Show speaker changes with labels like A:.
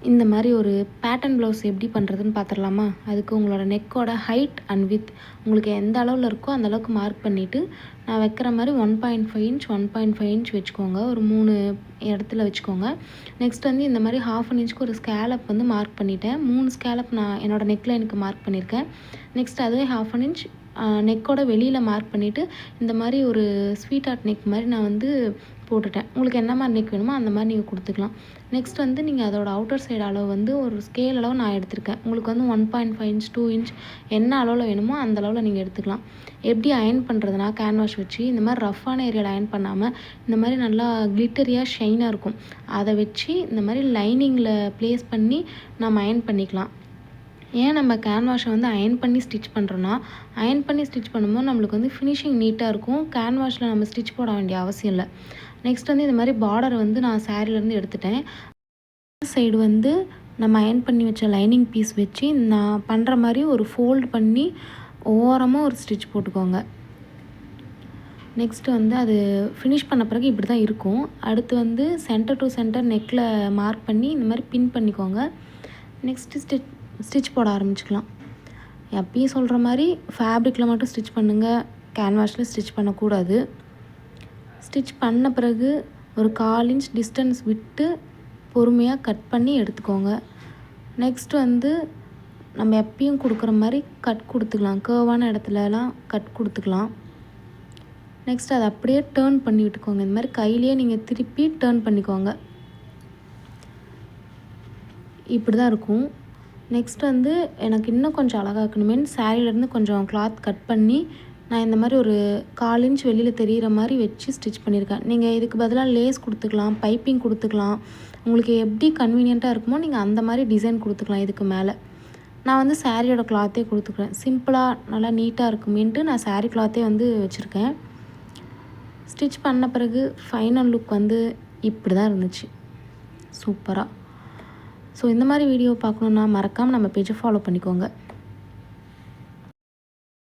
A: இந்த மாதிரி ஒரு பேட்டர்ன் ப்ளவுஸ் எப்படி பண்ணுறதுன்னு பார்த்துடலாமா? அதுக்கு உங்களோட நெக்கோட ஹைட் அண்ட் வித் உங்களுக்கு எந்த அளவில் இருக்கோ அந்த அளவுக்கு மார்க் பண்ணிவிட்டு, நான் வைக்கிற மாதிரி 1.5 இன்ச் 1.5 இன்ச் வச்சுக்கோங்க. ஒரு 3 இடத்துல வச்சுக்கோங்க. நெக்ஸ்ட் வந்து இந்த மாதிரி 1/2 இன்ச்சுக்கு ஒரு ஸ்கேலப் வந்து மார்க் பண்ணிவிட்டேன். 3 ஸ்கேலப் நான் என்னோடய நெக்கில் எனக்கு மார்க் பண்ணியிருக்கேன். நெக்ஸ்ட் அதுவே 1/2 இன்ச் நெக்கோட வெளியில் மார்க் பண்ணிவிட்டு, இந்த மாதிரி ஒரு ஸ்வீட் ஹார்ட் நெக் மாதிரி நான் வந்து போட்டுட்டேன். உங்களுக்கு என்ன மாதிரி நெக் வேணுமோ அந்த மாதிரி நீங்கள் கொடுத்துக்கலாம். நெக்ஸ்ட் வந்து நீங்கள் அதோட அவுட்டர் சைடு அளவு வந்து ஒரு ஸ்கேல் அளவு நான் எடுத்திருக்கேன். உங்களுக்கு வந்து 1.5 இன்ச் 2 இன்ச் என்ன அளவில் வேணுமோ அந்த அளவில் நீங்கள் எடுத்துக்கலாம். எப்படி அயர்ன் பண்ணுறதுனா கேன்வாஷ் வச்சு இந்த மாதிரி ரஃப்பான ஏரியாவில் அயர்ன் பண்ணாமல் இந்த மாதிரி நல்லா கிளிட்டரியாக ஷைனாக இருக்கும். அதை வச்சு இந்த மாதிரி லைனிங்கில் ப்ளேஸ் பண்ணி நம்ம அயர்ன் பண்ணிக்கலாம். ஏன் நம்ம கேன்வாஷை வந்து அயர்ன் பண்ணி ஸ்டிச் பண்ணுறோன்னா, அயர்ன் பண்ணி ஸ்டிச் பண்ணும்போது நம்மளுக்கு வந்து ஃபினிஷிங் நீட்டாக இருக்கும். கேன்வாஷில் நம்ம ஸ்டிச் போட வேண்டிய அவசியம் இல்லை. நெக்ஸ்ட் வந்து இந்த மாதிரி பார்டர் வந்து நான் சாரீலேருந்து எடுத்துட்டேன். சைடு வந்து நம்ம அயர்ன் பண்ணி வச்ச லைனிங் பீஸ் வச்சு நான் பண்ணுற மாதிரி ஒரு ஃபோல்டு பண்ணி ஓரமாக ஒரு ஸ்டிச் போட்டுக்கோங்க. நெக்ஸ்ட்டு வந்து அது ஃபினிஷ் பண்ண பிறகு இப்படி தான் இருக்கும். அடுத்து வந்து சென்டர் டு சென்டர் நெக்கில் மார்க் பண்ணி இந்த மாதிரி பின் பண்ணிக்கோங்க. நெக்ஸ்ட்டு ஸ்டிச் போட ஆரம்பிச்சுக்கலாம். எப்பயும் சொல்கிற மாதிரி ஃபேப்ரிக்கில் மட்டும் ஸ்டிச் பண்ணுங்கள், கேன்வாஷில் ஸ்டிச் பண்ணக்கூடாது. ஸ்டிச் பண்ண பிறகு ஒரு 1/4 இன்ச் டிஸ்டன்ஸ் விட்டு பொறுமையாக கட் பண்ணி எடுத்துக்கோங்க. நெக்ஸ்ட் வந்து நம்ம எப்பயும் கொடுக்குற மாதிரி கட் கொடுத்துக்கலாம். கர்வான இடத்துலலாம் கட் கொடுத்துக்கலாம். நெக்ஸ்ட் அதை அப்படியே டேர்ன் பண்ணி விட்டுக்கோங்க. இந்த மாதிரி கையிலேயே நீங்கள் திருப்பி டேர்ன் பண்ணிக்கோங்க. இப்படி தான் இருக்கும். நெக்ஸ்ட் வந்து எனக்கு இன்னும் கொஞ்சம் அழகாக்கணுமேனு சாரீலேருந்து கொஞ்சம் கிளாத் கட் பண்ணி நான் இந்த மாதிரி ஒரு 1/4 இன்ச் வெளியில் தெரிகிற மாதிரி வச்சு ஸ்டிச் பண்ணியிருக்கேன். நீங்கள் இதுக்கு பதிலாக லேஸ் கொடுத்துக்கலாம், பைப்பிங் கொடுத்துக்கலாம். உங்களுக்கு எப்படி கன்வீனியண்ட்டாக இருக்குமோ நீங்கள் அந்த மாதிரி டிசைன் கொடுத்துக்கலாம். இதுக்கு மேலே நான் வந்து சாரியோட கிளாத்தே கொடுத்துக்கிறேன். சிம்பிளாக நல்லா நீட்டாக இருக்குமேன்ட்டு நான் சாரீ கிளாத்தே வந்து வச்சுருக்கேன். ஸ்டிச் பண்ண பிறகு ஃபைனல் லுக் வந்து இப்படி தான் இருந்துச்சு, சூப்பராக. ஸோ இந்த மாதிரி வீடியோ பார்க்கணுன்னா மறக்காமல் நம்ம பேஜை ஃபாலோ பண்ணிக்கோங்க.